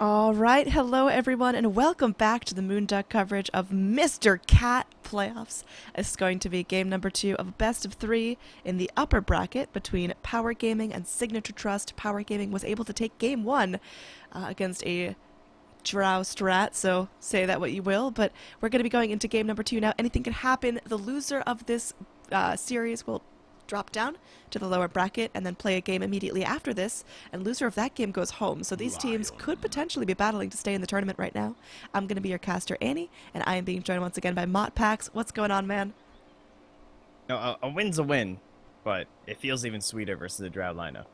All right, hello everyone, and welcome back to the Moonduck coverage of Mr. Cat playoffs. This is going to be game number 2 of a best of 3 in the upper bracket between Power Gaming and Sig.Trust. Power Gaming was able to take game 1 against a Drow strat, so say that what you will, but we're going to be going into game number 2 now. Anything can happen. The loser of this series will drop down to the lower bracket and then play a game immediately after this, and loser of that game goes home. So these teams could potentially be battling to stay in the tournament right now. I'm going to be your caster, Annie, and I am being joined once again by Motpax. What's going on, man? No, a win's a win, but it feels even sweeter versus the Drow lineup.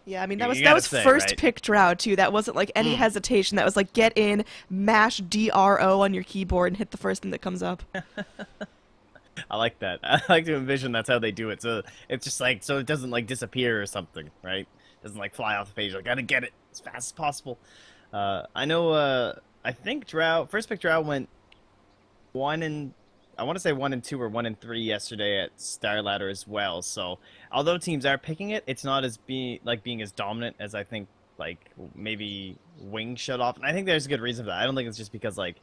Yeah, I mean, You that was say, first right? pick Drow, too. That wasn't like any hesitation. That was like get in, mash DRO on your keyboard, and hit the first thing that comes up. I like that. I like to envision that's how they do it. So it's just like, so it doesn't like disappear or something, right? It doesn't like fly off the page. I gotta get it as fast as possible. I know, I think first pick Drow went I want to say 1-2 or 1-3 yesterday at Star Ladder as well. So although teams are picking it, it's not as being as dominant as I think like maybe Wings shut off. And I think there's a good reason for that. I don't think it's just because like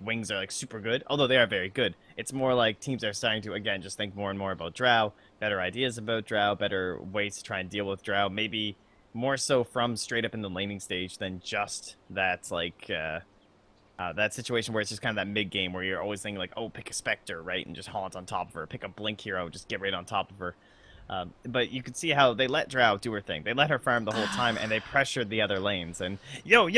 Wings are like super good, although they are very good. It's more like teams are starting to again just think more and more about Drow, better ideas about Drow, better ways to try and deal with Drow, maybe more so from straight up in the laning stage than just that that situation where it's just kind of that mid game where you're always thinking like, oh, pick a Spectre, right, and just haunt on top of her, pick a Blink hero, just get right on top of her. But you could see how they let Drow do her thing. They let her farm the whole time, and they pressured the other lanes. And yo,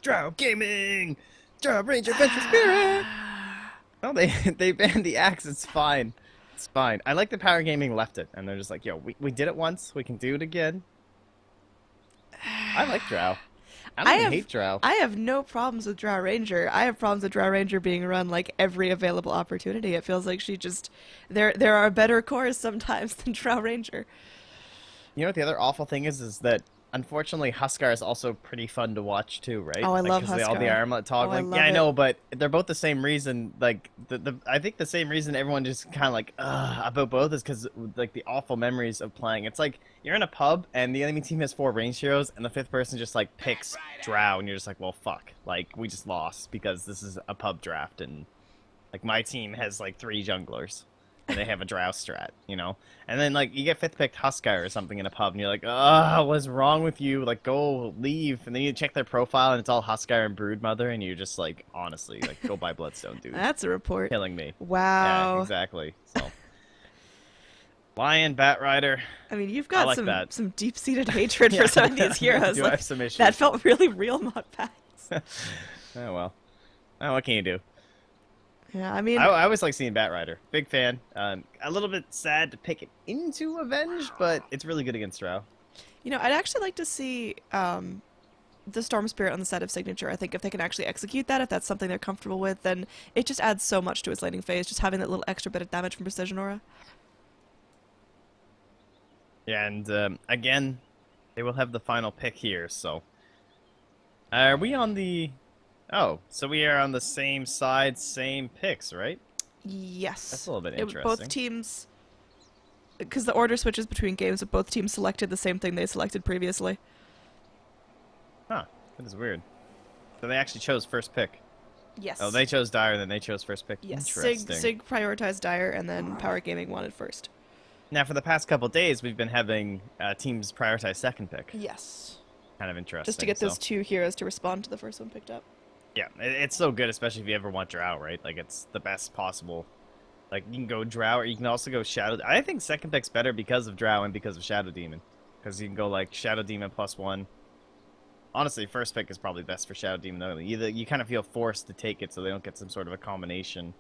Drow Gaming! Drow Ranger Adventure Spirit! No, they banned the axe. It's fine. It's fine. I like the Power Gaming left it, and they're just like, yo, we did it once. We can do it again. I like Drow. I don't even hate Drow. I have no problems with Drow Ranger. I have problems with Drow Ranger being run like every available opportunity. It feels like she just there are better cores sometimes than Drow Ranger. You know what the other awful thing is that unfortunately Huskar is also pretty fun to watch too, right? Oh, I love 'cause all the Huskar. armlet toggling. love Yeah, I it. know, but they're both the same reason. Like I think the same reason everyone just kind of like about both is because like the awful memories of playing. It's like you're in a pub and the enemy team has 4 range heroes and the 5th person just like picks Drow and you're just like, well, fuck, like we just lost because this is a pub draft and like my team has like 3 junglers. And they have a Drow strat, you know? And then, like, you get 5th picked Huskar or something in a pub, and you're like, what's wrong with you? Like, go, leave. And then you check their profile, and it's all Huskar and Broodmother, and you're just like, honestly, like, go buy Bloodstone, dude. That's a report. Killing me. Wow. Yeah, exactly. So, Lion, Bat Rider. I mean, you've got like some deep-seated hatred for some of these heroes. Do Like, have some issues. that felt really real, Motpax. Oh, well. Oh, what can you do? Yeah, I mean, I always like seeing Bat Rider. Big fan. A little bit sad to pick it into Avenge, but it's really good against Drow. you know, I'd actually like to see the Storm Spirit on the side of Signature. I think if they can actually execute that, if that's something they're comfortable with, then it just adds so much to his laning phase, just having that little extra bit of damage from Precision Aura. Yeah, and again, they will have the final pick here, so... Are we on the... Oh, so we are on the same side, same picks, right? Yes. That's a little bit Both interesting. teams... Because the order switches between games, but both teams selected the same thing they selected previously. Huh, that is weird. So they actually chose first pick. Yes. Oh, they chose Dire, then they chose first pick. Yes, Interesting. Sig prioritized Dire, and then Power Gaming wanted first. Now, for the past couple days, we've been having teams prioritize second pick. Yes. Kind of interesting. Just to get those so. 2 heroes to respond to the first one picked up. Yeah, it's so good, especially if you ever want Drow, right? Like, it's the best possible. Like, you can go Drow, or you can also go Shadow. I think second pick's better because of Drow and because of Shadow Demon. Because you can go, like, Shadow Demon +1. Honestly, first pick is probably best for Shadow Demon, though. You kind of feel forced to take it so they don't get some sort of a combination.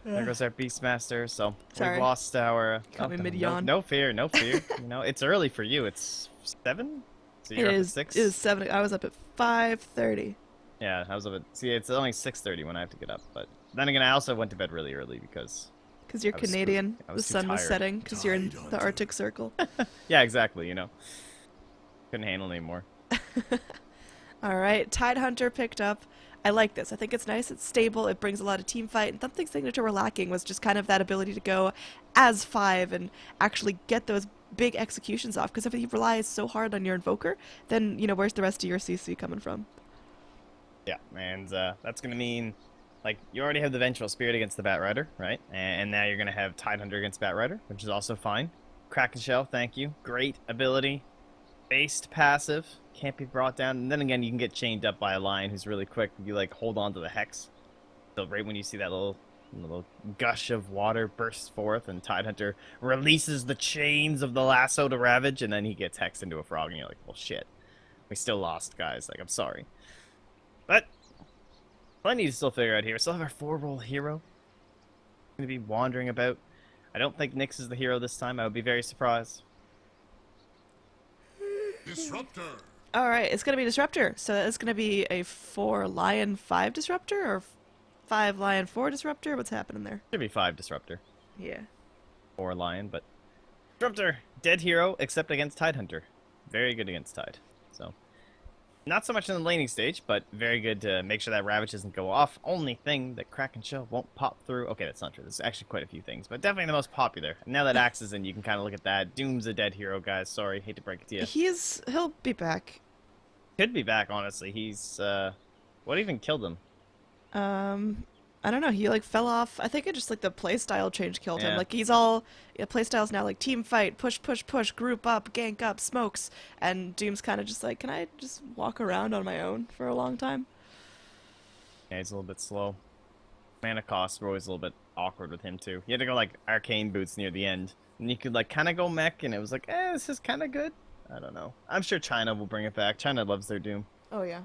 There goes our Beastmaster, so Sorry. we've lost our... Caught me no, mid-yawn. no fear, no fear. You know, it's early for you. It's 7? So you're It up at is 6? It is 7. I was up at 5:30. Yeah, I was up at... See, it's only 6:30 when I have to get up, but... Then again, I also went to bed really early because... Because you're I was Canadian, I was the too sun was tired. setting, because you're in the Arctic Circle. Yeah, exactly, you know. Couldn't handle anymore. All right, Tidehunter picked up. I like this. I think it's nice. It's stable. It brings a lot of team fight. And something Signature were lacking was just kind of that ability to go as 5 and actually get those big executions off. Because if you rely so hard on your Invoker, then, where's the rest of your CC coming from? Yeah, and that's going to mean, like, you already have the Vengeful Spirit against the Batrider, right? And now you're going to have Tidehunter against Batrider, which is also fine. Kraken Shell, thank you. Great ability. Based passive, can't be brought down. And then again, you can get chained up by a lion who's really quick. You, like, hold on to the Hex. So right when you see that little gush of water bursts forth and Tidehunter releases the chains of the lasso to Ravage, and then he gets hexed into a frog, and you're like, well, shit. We still lost, guys. Like, I'm sorry. But plenty to still figure out here. We still have our 4-role hero. Going to be wandering about. I don't think Nyx is the hero this time. I would be very surprised. Disruptor. All right, it's going to be Disruptor. So it's going to be a 4 Lion 5 Disruptor or 5 Lion 4 Disruptor? What's happening there? Should be 5 Disruptor. Yeah. 4 Lion, but Disruptor, dead hero, except against Tidehunter. Very good against Tide. So, not so much in the laning stage, but very good to make sure that Ravage doesn't go off. Only thing that Kraken Shell won't pop through. Okay, that's not true. There's actually quite a few things, but definitely the most popular. And now that Axe is in, you can kind of look at that. Doom's a dead hero, guys. Sorry, hate to break it to you. He'll be back. Could be back, honestly. He's, what even killed him? I don't know. He fell off. I think it just the playstyle change killed him. Yeah. He's all playstyle's now team fight, push, push, push, group up, gank up, smokes, and Doom's kind of just can I just walk around on my own for a long time? Yeah, he's a little bit slow. Mana costs were always a little bit awkward with him too. You had to go arcane boots near the end, and you could kind of go mech, and it was this is kind of good. I don't know. I'm sure China will bring it back. China loves their Doom. Oh yeah.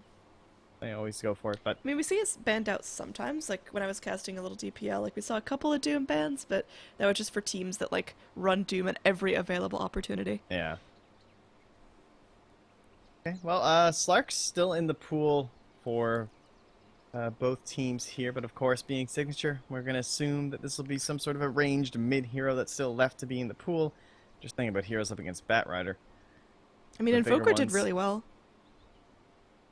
They always go for it, but I mean, we see it's banned out sometimes. When I was casting a little DPL, we saw a couple of Doom bans, but that was just for teams that run Doom at every available opportunity. yeah. Okay, well, Slark's still in the pool for both teams here, but of course, being Signature, we're gonna assume that this will be some sort of a ranged mid-hero that's still left to be in the pool. Just thinking about heroes up against Batrider. I mean, The bigger Invoker did ones. really well.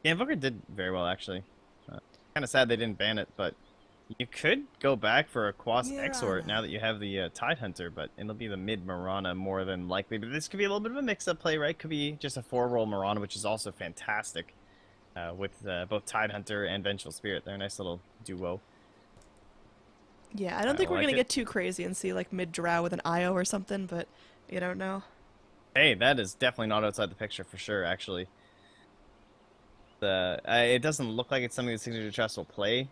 Yeah, Invoker did very well, actually. Kind of sad they didn't ban it, but you could go back for a Quas Exort now that you have the Tidehunter, but it'll be the mid Mirana more than likely. But this could be a little bit of a mix-up play, right? Could be just a 4-role Mirana, which is also fantastic with both Tidehunter and Vengeful Spirit. They're a nice little duo. Yeah, I don't think we're like gonna it. get too crazy and see mid drow with an IO or something, but you don't know. Hey, that is definitely not outside the picture for sure, actually. It doesn't look like it's something that Sig.Trust will play.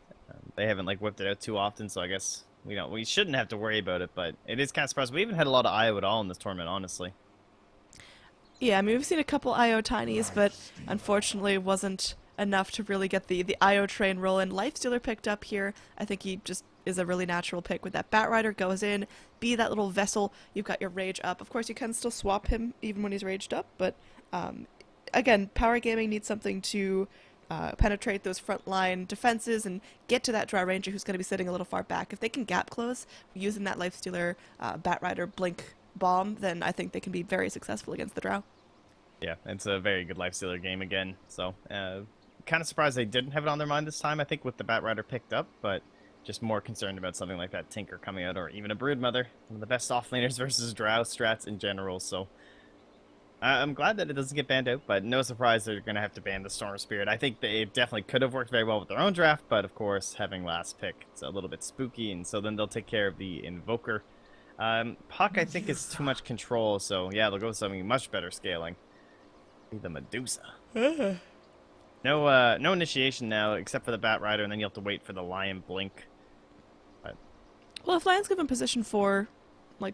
They haven't whipped it out too often, so I guess we shouldn't have to worry about it. But it is kind of surprising. We haven't had a lot of IO at all in this tournament, honestly. Yeah, I mean we've seen a couple IO tinies, but unfortunately wasn't enough to really get the IO train rolling. Lifestealer picked up here. I think he just is a really natural pick with that Batrider goes in, be that little vessel. You've got your rage up. Of course, you can still swap him even when he's raged up, but again, Power Gaming needs something to penetrate those front line defenses and get to that Drow Ranger who's going to be sitting a little far back. If they can gap close using that Lifestealer Batrider Blink bomb, then I think they can be very successful against the Drow. Yeah, it's a very good Lifestealer game again. So, kind of surprised they didn't have it on their mind this time, I think, with the Batrider picked up, but just more concerned about something like that Tinker coming out, or even a Broodmother. One of the best offlaners versus Drow strats in general, so I'm glad that it doesn't get banned out, but no surprise they're going to have to ban the Storm Spirit. I think they definitely could have worked very well with their own draft, but of course, having last pick, it's a little bit spooky, and so then they'll take care of the Invoker. Puck, I think, is too much control, so yeah, they'll go with something much better scaling. The Medusa. No initiation now, except for the Batrider, and then you'll have to wait for the Lion Blink. But Well, if Lion's given position 4,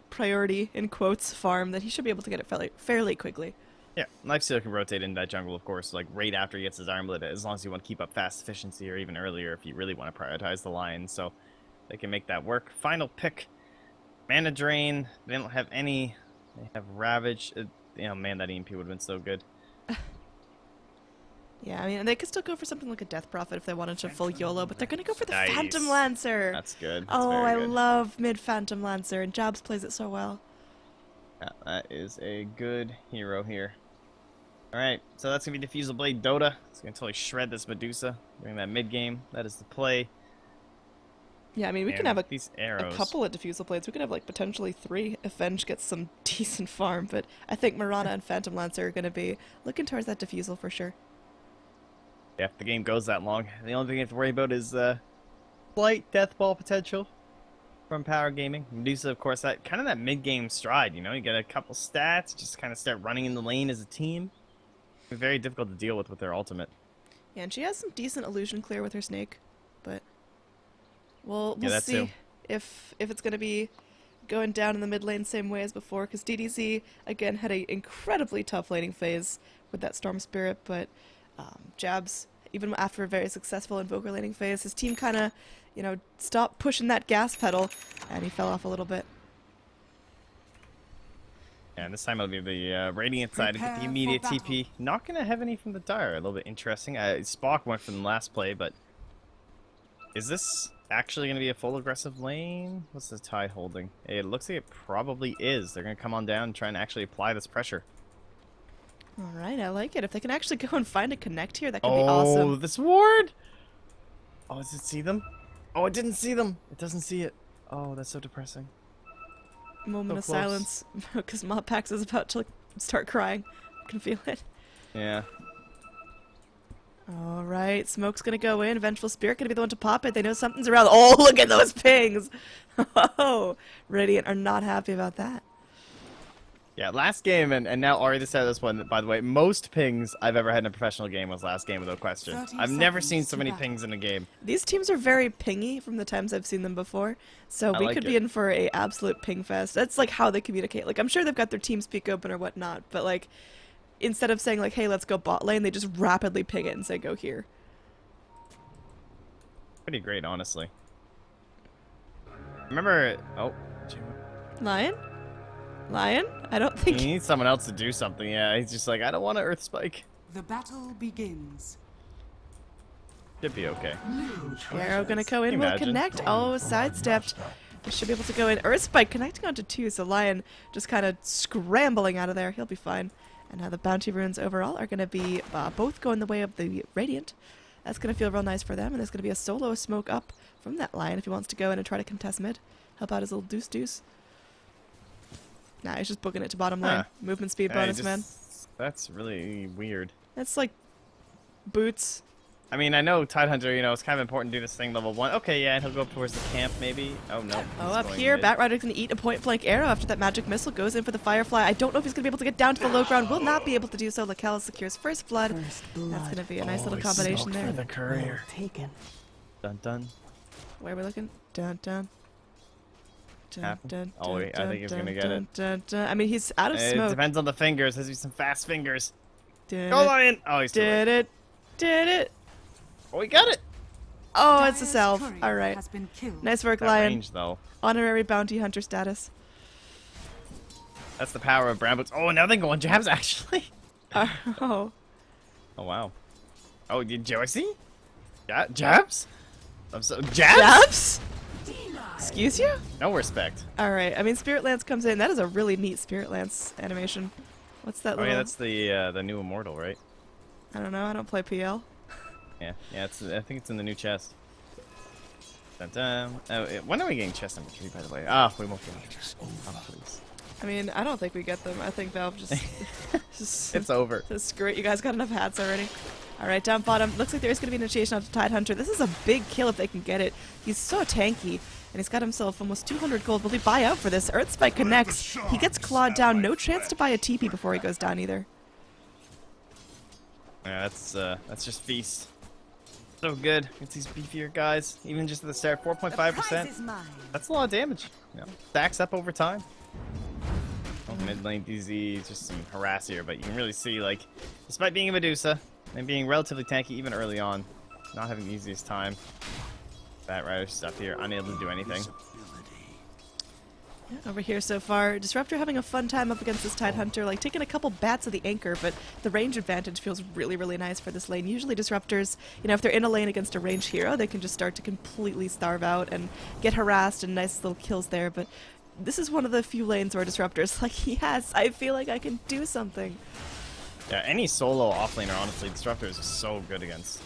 priority, in quotes, farm, then he should be able to get it fairly quickly. yeah, Lifestealer can rotate into that jungle, of course, right after he gets his armlet, as long as you want to keep up fast efficiency, or even earlier if you really want to prioritize the Lion, so they can make that work. Final pick, Mana Drain. They don't have any. They have Ravage. Man, that EMP would have been so good. Yeah, I mean, they could still go for something like a Death Prophet if they wanted to full YOLO, but they're going to go for the Nice. Phantom Lancer. That's good. That's Oh, very I good. love mid Phantom Lancer, and Jobs plays it so well. Yeah, that is a good hero here. Alright, so that's going to be Diffusal Blade Dota. It's going to totally shred this Medusa during that mid game. That is the play. Yeah, I mean, we can And have these a arrows. couple of diffusal blades. We could have like potentially 3 if Venge gets some decent farm, but I think Mirana and Phantom Lancer are going to be looking towards that diffusal for sure. Yeah, if the game goes that long, the only thing you have to worry about is slight death ball potential from Power Gaming. Medusa, of course, that kind of that mid game stride. You know, you get a couple stats, just kind of start running in the lane as a team. It's very difficult to deal with their ultimate. Yeah, and she has some decent illusion clear with her snake, but we'll Yeah, that see too. if it's going to be going down in the mid lane same way as before, because DDZ again had an incredibly tough laning phase with that Storm Spirit, but Jabs, even after a very successful Invoker laning phase, his team kind of, you know, stopped pushing that gas pedal, and he fell off a little bit. Yeah, and this time it'll be the Radiant side to get the immediate TP. Not going to have any from the Dire. A little bit interesting. Spock went from the last play, but is this actually going to be a full aggressive lane? What's the Tide holding? It looks like it probably is. They're going to come on down and try and actually apply this pressure. All right, I like it. If they can actually go and find a connect here, that could be awesome. Oh, this ward! Oh, does it see them? Oh, it didn't see them. It doesn't see it. Oh, that's so depressing. Moment of close. silence, because Moppax is about to like, start crying. I can feel it. Yeah. All right, Smoke's gonna go in. Vengeful Spirit gonna be the one to pop it. They know something's around. Oh, look at those pings! Oh, Radiant are not happy about that. Yeah, last game, and now Ari just said this one, by the way, most pings I've ever had in a professional game was last game without question. I've never seen so many pings in a game. These teams are very pingy from the times I've seen them before, so we could be in for a absolute ping fest. That's like how they communicate. Like, I'm sure they've got their TeamSpeak open or whatnot, but like, instead of saying like, hey, let's go bot lane, they just rapidly ping it and say, go here. Pretty great, honestly. Remember, oh, Lion? Lion? I don't think... he needs someone else to do something. Yeah, he's just like, I don't want to Earth Spike. The battle begins. Should be okay. Arrow gonna go in, Can you will imagine? connect. Oh, sidestepped. We should be able to go in. Earth Spike connecting onto 2, so Lion just kind of scrambling out of there. He'll be fine. And now the bounty runes overall are going to be both going the way of the Radiant. That's going to feel real nice for them, and there's going to be a solo smoke up from that Lion if he wants to go in and try to contest mid. Help out his little deuce. Nah, he's just booking it to bottom lane. Huh. Movement speed bonus, man. That's really weird. That's like boots. I mean, I know Tidehunter, you know, it's kind of important to do this thing level 1. Okay, yeah, and he'll go up towards the camp, maybe. Oh, no. Oh, he's up going here, mid. Batrider's going to eat a point-blank arrow after that magic missile goes in for the Firefly. I don't know if he's going to be able to get down to the low ground. Will not be able to do so. Lakel secures first blood. That's going to be a nice little combination there. For the courier. Taken. Dun dun. Where are we looking? Dun dun. Happen? Oh, wait, I think he's gonna get it. Dun, dun. I mean, he's out of It smoke. depends on the fingers. Has to be some fast fingers. Did Go it, Lion! Oh, he's too late. did it, did it. Oh, he got it! Oh, it's a Dire's self. courier All right. has been killed. Nice work, That Lion. range, though. Honorary bounty hunter status. That's the power of Brown Boots. Oh, now they go on jabs, actually. Oh. Oh, wow. Oh, did you see? Yeah, jabs? I'm so... Jabs? Jabs? Excuse you? No respect. All right. I mean, Spirit Lance comes in. That is a really neat Spirit Lance animation. What's that Oh, little... yeah, that's the new Immortal, right? I don't know. I don't play PL. Yeah, it's, I think it's in the new chest. Dun dun. Oh, when are we getting chest number 3, by the way? Ah, we won't get it. Oh, please. I mean, I don't think we get them. I think Valve just... It's over. Just screw it. You guys got enough hats already. All right, down bottom. Looks like there is going to be an initiation of Tidehunter. This is a big kill if they can get it. He's so tanky, and he's got himself almost 200 gold. Will he buy out for this? Earth Spike connects. He gets clawed down. No chance to buy a TP before he goes down either. Yeah, that's just feast. So good. It's these beefier guys. Even just at the start, 4.5%. That's a lot of damage. You know, stacks up over time. Oh, mid lane DZ is just some harass here, but you can really see, like, despite being a Medusa and being relatively tanky even early on, not having the easiest time. Batrider's just up here, unable to do anything. Yeah, over here so far, Disruptor having a fun time up against this Tidehunter, like taking a couple bats of the anchor, but the range advantage feels really, really nice for this lane. Usually Disruptors, you know, if they're in a lane against a ranged hero, they can just start to completely starve out and get harassed and nice little kills there, but this is one of the few lanes where Disruptor's like, yes, I feel like I can do something. Yeah, any solo offlaner, honestly, Disruptors is so good against.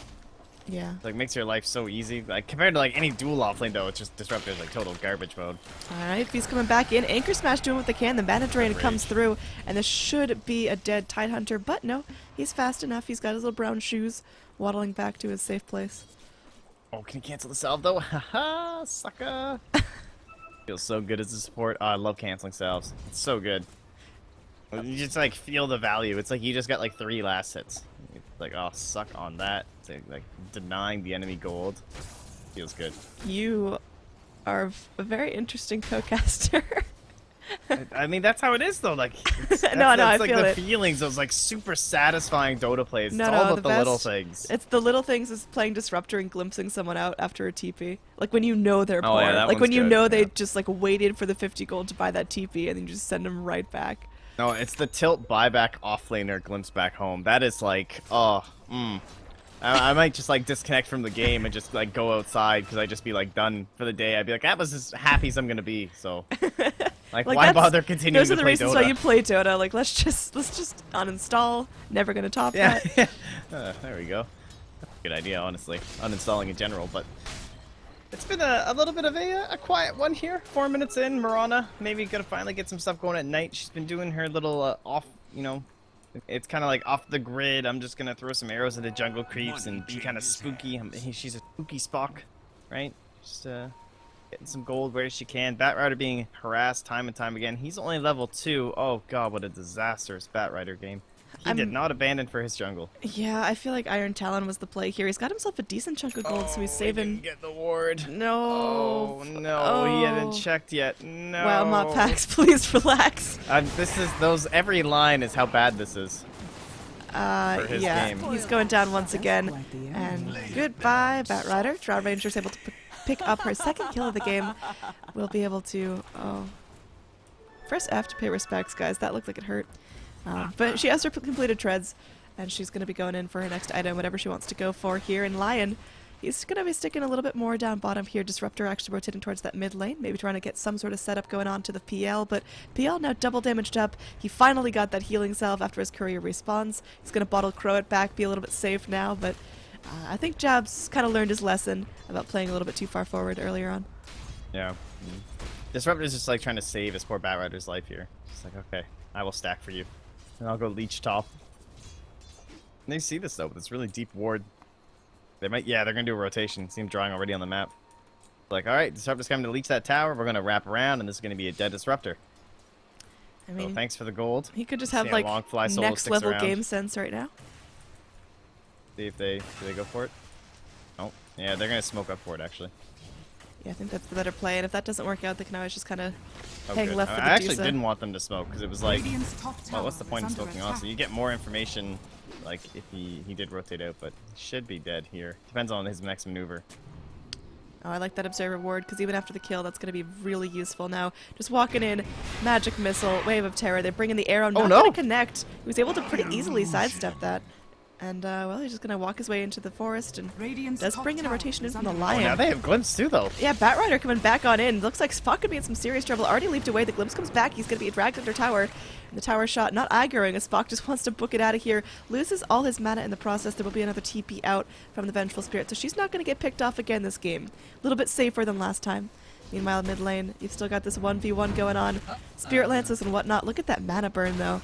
Yeah. Like, makes your life so easy. Like, compared to, like, any dual offlane, though, it's just Disruptors, like, total garbage mode. Alright, V's coming back in. Anchor Smash doing what they can. The Mana Drain Good comes rage. through, and this should be a dead Tidehunter, but no, he's fast enough. He's got his little brown shoes waddling back to his safe place. Oh, can he cancel the salve, though? Haha, sucker. Feels so good as a support. Oh, I love canceling salves. It's so good. You just, like, feel the value. It's like you just got, like, 3 last hits. It's like, oh, suck on that. It's like denying the enemy gold. Feels good. You are a very interesting co-caster. I mean, that's how it is, though. Like, No, I like feel the it. feelings, those, like, super satisfying Dota plays. No, it's no, all the about the little best- things. It's the little things is playing Disruptor and glimpsing someone out after a TP. Like when you know they're Oh, poor. yeah, that like when one's you good, know they yeah. just like waited for the 50 gold to buy that TP and then you just send them right back. No, it's the tilt buyback offlaner glimpse back home. That is like, oh, I might just like disconnect from the game and just like go outside because I'd just be like done for the day. I'd be like, that was as happy as I'm gonna be. So, like why that's- bother continuing Those to are the play reasons Dota? why you play Dota. Like let's just uninstall. Never gonna top Yeah, that. there we go. Good idea, honestly. Uninstalling in general, but it's been a little bit of a quiet one here. 4 minutes in, Marana maybe gonna finally get some stuff going at night. She's been doing her little off, you know, it's kind of like off the grid. I'm just gonna throw some arrows into jungle creeps and be kind of spooky. She's a spooky Spock, right? Just getting some gold where she can. Batrider being harassed time and time again. He's only level 2. Oh god, what a disastrous Batrider game. He did not abandon for his jungle. Yeah, I feel like Iron Talon was the play here. He's got himself a decent chunk of gold, so he's He saving. didn't get the ward. No. Oh no, he hadn't checked yet. No. Wow, Mop Packs, please relax. This is every line is how bad this is. For his Yeah, game. he's going down once again. And goodbye, Batrider. Drow Ranger's able to pick up her second kill of the game. We'll be able to. Oh. First F to pay respects, guys. That looked like it hurt. But she has her completed treads, and she's going to be going in for her next item, whatever she wants to go for here. And Lion, he's going to be sticking a little bit more down bottom here. Disruptor actually rotating towards that mid lane, maybe trying to get some sort of setup going on to the PL. But PL now double damaged up. He finally got that healing salve after his courier respawns. He's going to bottle crow it back, be a little bit safe now. But I think Jabs kind of learned his lesson about playing a little bit too far forward earlier on. Yeah. Disruptor's just like trying to save his poor Batrider's life here. It's like, okay, I will stack for you. And I'll go leech top. And they see this though, with this really deep ward. They might, yeah, they're gonna do a rotation. See him drawing already on the map. Like, all right, Disruptor's coming to leech that tower. We're gonna wrap around, and this is gonna be a dead Disruptor. I mean, So thanks for the gold. he could just See have how like long Fly Solo next sticks level around. game sense right now. See if do they go for it? Oh, yeah, they're gonna smoke up for it actually. Yeah, I think that's the better play. And if that doesn't work out, they can always just kind of Oh, hang good. left for I the actually Dusa. didn't want them to smoke because it was like, Radiant's top well, tower what's the point in is under smoking attack. off? So you get more information, like if he did rotate out, but he should be dead here. Depends on his next maneuver. Oh, I like that observer ward, because even after the kill, that's going to be really useful. Now, just walking in, magic missile, wave of terror. They bring in the arrow, not no! going to connect. He was able to pretty easily sidestep that. And, well, he's just going to walk his way into the forest and Radiant's does top bring in a tower rotation in is from the under lion. Oh, now they have glimpse too, though. Yeah, Batrider coming back on in. Looks like Spock could be in some serious trouble. Already leaped away. The glimpse comes back. He's going to be dragged under tower. And the tower shot not aggroing as Spock just wants to book it out of here. Loses all his mana in the process. There will be another TP out from the Vengeful Spirit. So she's not going to get picked off again this game. A little bit safer than last time. Meanwhile, mid lane, you've still got this 1v1 going on. Spirit Lances and whatnot. Look at that mana burn, though.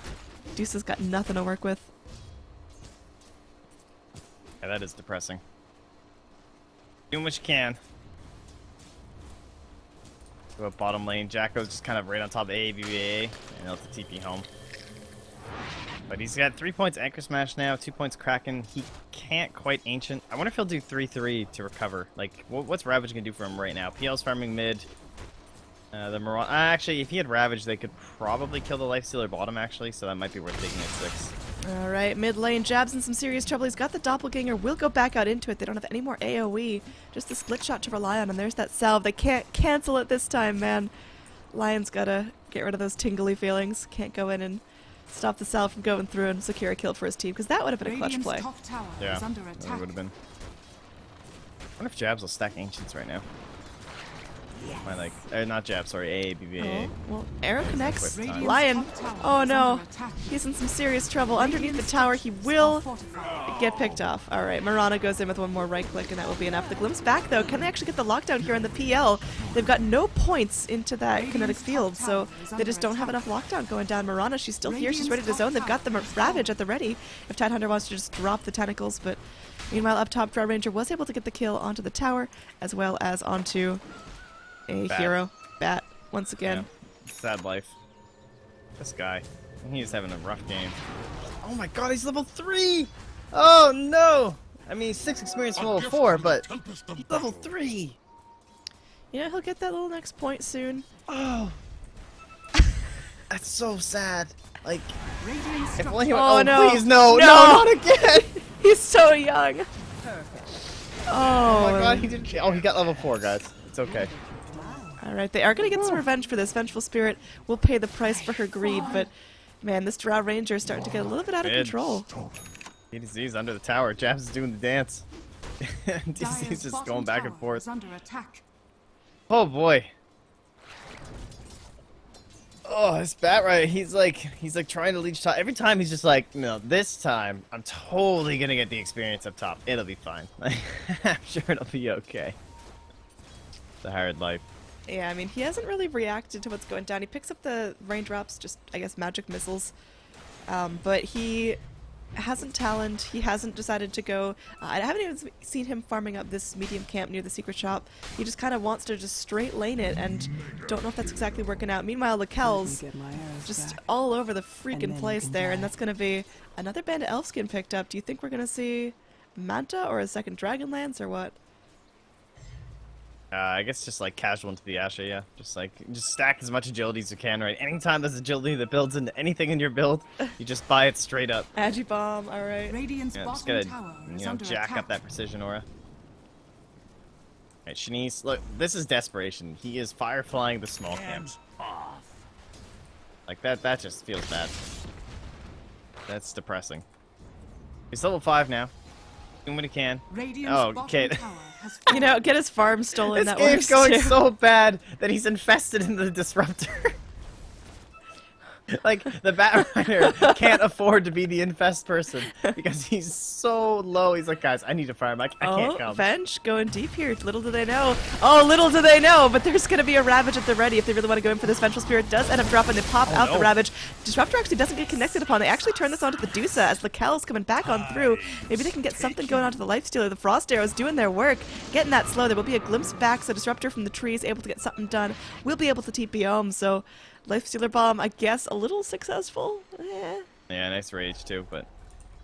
Deuce has got nothing to work with. Yeah, that is depressing. Doing what you can. Go up bottom lane. Jacko's just kind of right on top of AVA, and he'll have to TP home. But he's got 3 points Anchor Smash now, 2 points Kraken. He can't quite Ancient. I wonder if he'll do 3-3 to recover. Like, what's Ravage gonna do for him right now? PL's farming mid. The Moron. Actually, if he had Ravage, they could probably kill the Lifestealer bottom, actually, so that might be worth taking at 6. All right, mid lane, Jab's in some serious trouble. He's got the Doppelganger, will go back out into it. They don't have any more AoE, just the split shot to rely on, and there's that salve. They can't cancel it this time, man. Lion's gotta get rid of those tingly feelings. Can't go in and stop the salve from going through and secure a kill for his team, because that would have been a clutch Radiant's play. top tower Yeah, is under that attack. would have been. I wonder if Jabs will stack Ancients right now. My like, not jab, sorry, AABBA. Oh, well, arrow connects. Quick time. Lion. Top tower Oh is no. under attack. He's in some serious trouble. Underneath the Radiant's tower, he structures will are fortified. get picked off. All right, Marana goes in with one more right click, and that will be enough. The glimpse back, though. Can they actually get the lockdown here on the PL? They've got no points into that kinetic Radiant's field, top so tower is they under just don't have attack. enough lockdown going down. Marana, she's still here. She's ready to Radiant's zone. They've top got the tower is Ravage down. at the ready if Tidehunter wants to just drop the tentacles, but meanwhile, up top, Drow Ranger was able to get the kill onto the tower, as well as onto a Bat. hero, Bat, once again. Yeah. Sad life. This guy, he's having a rough game. Oh my god, he's level 3! Oh no! I mean, 6 experience from level 4, but he's level 3! Yeah, he'll get that little next point soon. Oh! That's so sad. Like, Radiant's if only he structures- went, Oh, no. please, no, No. not again! He's so young. Oh Oh, my god, he didn't. Oh, he got level 4, guys. It's okay. all right, they are going to get some revenge for this. Vengeful Spirit will pay the price for her greed, but man, this Drow Ranger is starting to get a little bit out of Mid. control. DC's under the tower. Jabs is doing the dance. DC's Dire's just bottom going back and tower forth. is under attack. Oh boy. Oh, this bat right, he's like trying to leech top. Every time he's just like, no, this time I'm totally gonna get the experience up top. It'll be fine. I'm sure it'll be okay. It's a hard life. Yeah, I mean, he hasn't really reacted to what's going down. He picks up the raindrops, just, I guess, magic missiles. But he hasn't taloned. He hasn't decided to go. I haven't even seen him farming up this medium camp near the secret shop. He just kind of wants to just straight lane it, and don't know if that's exactly working out. Meanwhile, Lakel's just all over the freaking place there, and that's going to be another band of Elfskin picked up. Do you think we're going to see Manta or a second Dragonlance or what? I guess just like casual into the Asha, yeah. Just stack as much agility as you can, right? Anytime there's agility that builds into anything in your build, you just buy it straight up. Agi Bomb, alright. Radiant's Yeah, just bottom gotta, tower you is know, under jack attack. up that precision aura. Alright, Shanice, look, this is desperation. He is fireflying the small camp. Like that just feels bad. That's depressing. He's level 5 now. Doing what he can. Radiant's Oh, bottom okay. tower has You know, get his farm stolen, This that game's works going too. so bad that he's infested in the disruptor. Like, the Batrider can't afford to be the infest person because he's so low. He's like, guys, I need to farm. I can't come. Venge going deep here. Little do they know. Oh, little do they know, but there's going to be a Ravage at the ready if they really want to go in for this. Vengeful Spirit does end up dropping. They pop out the no. Ravage. Disruptor actually doesn't get connected upon. They actually turn this onto the Dusa as Lakel's coming back on through. Maybe they can get something going onto the Lifestealer. The Frost Arrows doing their work. Getting that slow. There will be a glimpse back, so Disruptor from the trees able to get something done. We'll be able to TP home, so Lifestealer Bomb, I guess, a little successful. Eh. Yeah, nice rage too, but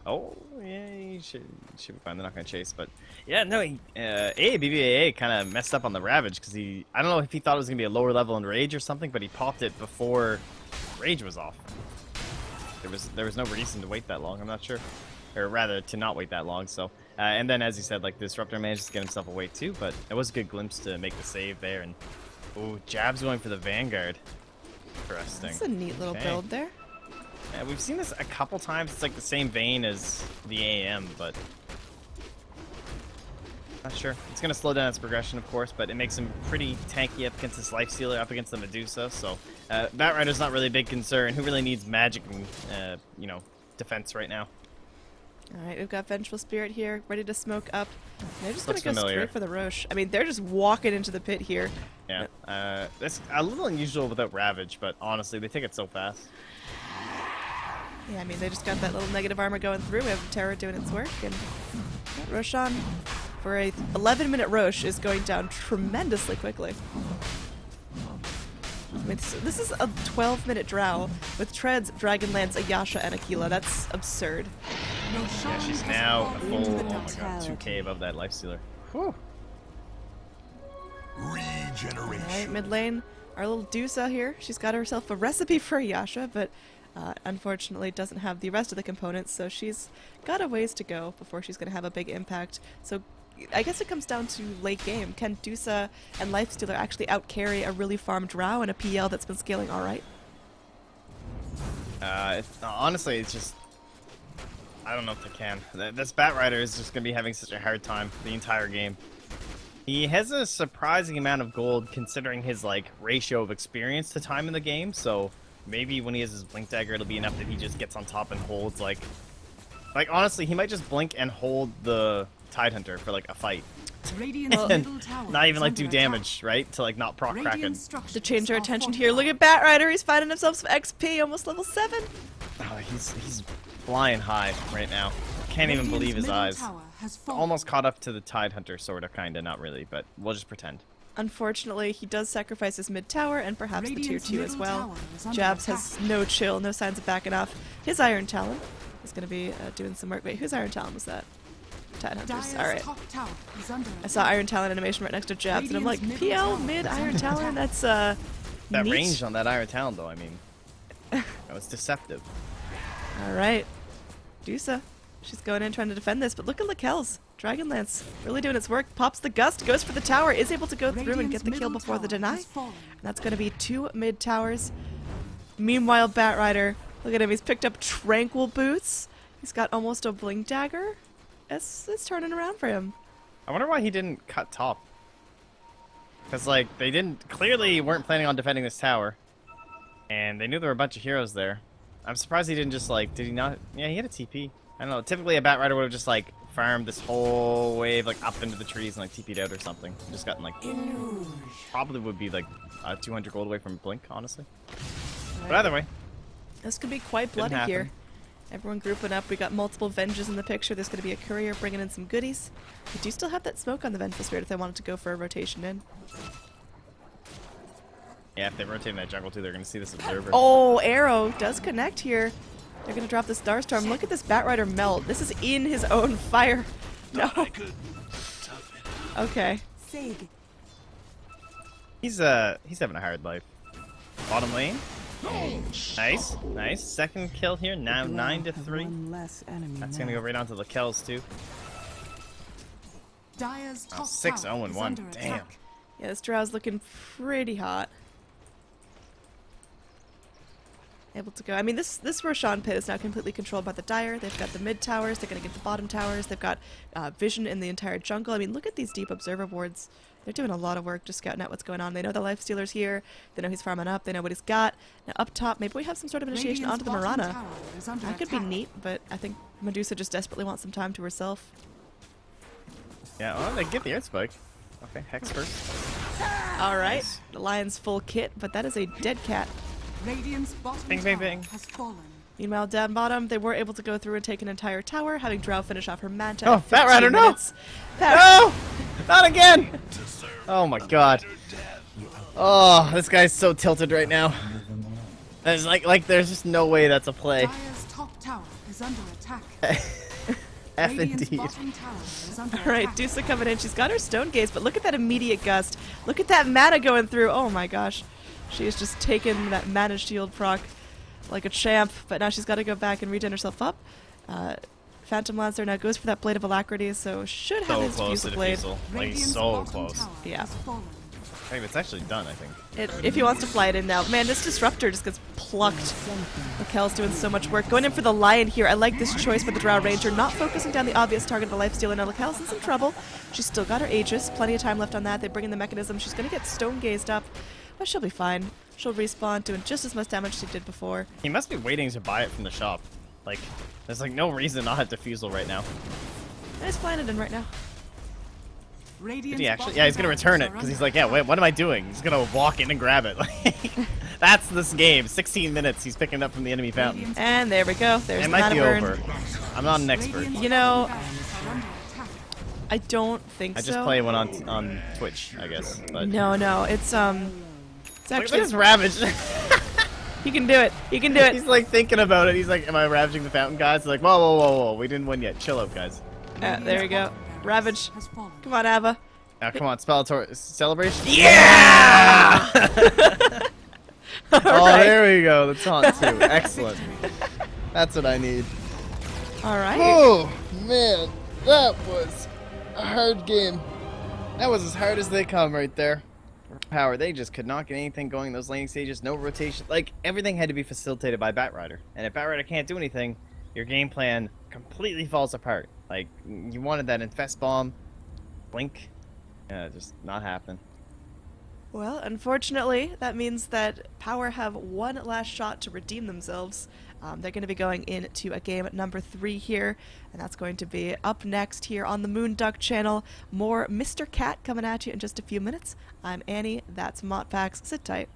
oh yeah, he should be fine. They're not gonna chase, but yeah, no, BBAA kind of messed up on the Ravage because I don't know if he thought it was gonna be a lower level in rage or something, but he popped it before rage was off. There was no reason to wait that long. I'm not sure, or rather to not wait that long. So and then as he said, like the Disruptor managed to get himself away too, but it was a good glimpse to make the save there. And oh, Jab's going for the Vanguard. Interesting. That's a neat little Okay. build there. Yeah, we've seen this a couple times. It's like the same vein as the AM, but not sure. It's gonna slow down its progression, of course, but it makes him pretty tanky up against this Lifestealer, up against the Medusa. So Batrider's not really a big concern. Who really needs magic and you know, defense right now? Alright, we've got Vengeful Spirit here, ready to smoke up. They're just going Looks to go familiar. straight for the Roche. I mean, they're just walking into the pit here. Yeah, that's a little unusual without Ravage, but honestly, they take it so fast. Yeah, I mean, they just got that little negative armor going through. We have Terra doing its work, and Roshan, for a 11-minute Roche, is going down tremendously quickly. I mean, this is a 12-minute drow with Treads, Dragonlance, Ayasha, and Aquila. That's absurd. Yeah, she's now a full, oh my god, 2k above that Lifestealer. Whew. Alright, mid lane, our little Dusa here. She's got herself a recipe for Ayasha, but unfortunately doesn't have the rest of the components, so she's got a ways to go before she's going to have a big impact. So I guess it comes down to late game. Can Dusa and Lifestealer actually outcarry a really farmed drow in a PL that's been scaling alright? Honestly, it's just, I don't know if they can. This Batrider is just going to be having such a hard time the entire game. He has a surprising amount of gold considering his like ratio of experience to time in the game. So maybe when he has his blink dagger, it'll be enough that he just gets on top and holds like honestly, he might just blink and hold the Tidehunter for like a fight. Radiant's And middle tower not even is like under do attack. damage, right? To like not proc Kraken. Radiant structures To change our are attention here, look at Batrider. He's finding himself some XP, almost level 7. Oh, he's flying high right now. Can't even believe his eyes. Almost caught up to the Tidehunter, sorta, kinda, not really, but we'll just pretend. Unfortunately, he does sacrifice his mid tower and perhaps the tier Radiant's 2 as middle well. tower is under Jabs attack. has no chill, no signs of backing off. His Iron Talon is going to be doing some work. Wait, whose Iron Talon was that? Tidehunters. Dire's Alright. top tower is under I saw Iron Talon animation right next to Jabs, and I'm like, Radiant's middle PL tower mid is Iron under Talon? attack. That's That neat. range on that Iron Talon, though, I mean, that was deceptive. Alright. Dusa. She's going in trying to defend this, but look at Lakel's. Dragonlance really doing its work. Pops the gust, goes for the tower, is able to go through and Radiant's get the kill middle before the tower deny. has fallen. And that's going to be 2 mid towers. Meanwhile, Batrider, look at him. He's picked up Tranquil Boots. He's got almost a Blink Dagger. It's turning around for him. I wonder why he didn't cut top. Because, like, they clearly weren't planning on defending this tower. And they knew there were a bunch of heroes there. I'm surprised he didn't just, like, did he not? Yeah, he had a TP. I don't know. Typically, a Batrider would have just, like, farmed this whole wave, like, up into the trees and, like, TP'd out or something. Just gotten, like, probably would be, like, 200 gold away from Blink, honestly. But either way, This could be quite bloody happen. here. Everyone grouping up. We got multiple Venges in the picture. There's going to be a courier bringing in some goodies. We do still have that smoke on the Vengeful Spirit if they wanted to go for a rotation in. yeah, if they rotate in that jungle, too, they're going to see this Observer. Oh, Arrow does connect here. They're going to drop the Starstorm. Look at this Batrider melt. This is in his own fire. No. Okay. Sig. He's having a hard life. Bottom lane. Nice, nice. Second kill here. Now 9-3. That's gonna go right onto the kills too. Dire's top 6 tower 0 is 1. under Damn. attack. Yeah, this Drow's looking pretty hot. Able to go. I mean, this Roshan pit is now completely controlled by the Dire. They've got the mid towers. They're going to get the bottom towers. They've got vision in the entire jungle. I mean, look at these deep observer boards. They're doing a lot of work just scouting out what's going on. They know the Lifestealer's here. They know he's farming up. They know what he's got. Now up top, maybe we have some sort of initiation Radiant's onto the bottom Mirana. tower is under That could be attack. neat, but I think Medusa just desperately wants some time to herself. Yeah, well, they get the Earth Spike. Okay, Hex first. All right, Nice. the Lion's full kit, but that is a dead cat. Radiant's bottom Bing, bing, tower bing. has fallen. Meanwhile, down bottom, they were able to go through and take an entire tower, having Drow finish off her Manta. Oh, at Batrider, 15 no! minutes. No! Not again! Oh my god. Oh, this guy's so tilted right now. There's like there's just no way that's a play. Dire's top tower is under attack. F Radiant's indeed. bottom tower is under All right, attack. Dusa coming in. She's got her Stone Gaze, but look at that immediate gust. Look at that mana going through. Oh my gosh. She is just taking that mana shield proc like a champ, but now she's got to go back and regen herself up. Phantom Lancer now goes for that Blade of Alacrity, so should have So his close to Fusel Blade. defusal. Like Radiant's so bottom close. tower Yeah. has fallen. Hey, it's actually done, I think. If he wants to fly it in now. Man, this Disruptor just gets plucked. Raquel's doing so much work. Going in for the Lion here. I like this choice by the Drow Ranger, not focusing down the obvious target of the Lifestealer. Now Raquel's in some trouble. She's still got her Aegis. Plenty of time left on that. They bring in the mechanism. She's going to get Stone Gazed up, but she'll be fine. She'll respawn, doing just as much damage as she did before. He must be waiting to buy it from the shop. Like, there's like no reason not to defusal right now. And he's flying it in right now. Did he actually? Yeah, he's gonna return it because he's like, yeah, wait, what am I doing? He's gonna walk in and grab it. Like, that's this game. 16 minutes. He's picking it up from the enemy fountain. And there we go. There's It the might mana be burn. over. I'm not an expert. You know, I don't think I so. just play one on Twitch, I guess. But No, it's Look at actually this ravage. he can do it. He can do it. He's like thinking about it. He's like, am I ravaging the fountain, guys? He's like, whoa, whoa, whoa, whoa. We didn't win yet. Chill out, guys. There we go. Ravage. Has fallen. Come on, Ava. Now, come on, celebration. Yeah! Oh, right. there we go. The taunt too. Excellent. That's what I need. All right. Oh man, that was a hard game. That was as hard as they come right there. Power, they just could not get anything going in those laning stages. No rotation. Like, everything had to be facilitated by Batrider. And if Batrider can't do anything, your game plan completely falls apart. Like, you wanted that infest bomb, blink, Yeah, just not happening. Well, unfortunately, that means that Power have one last shot to redeem themselves. They're going to be going into a game number 3 here, and that's going to be up next here on the Moonduck channel. More Mr. Cat coming at you in just a few minutes. I'm Annie, that's Mottpax. Sit tight.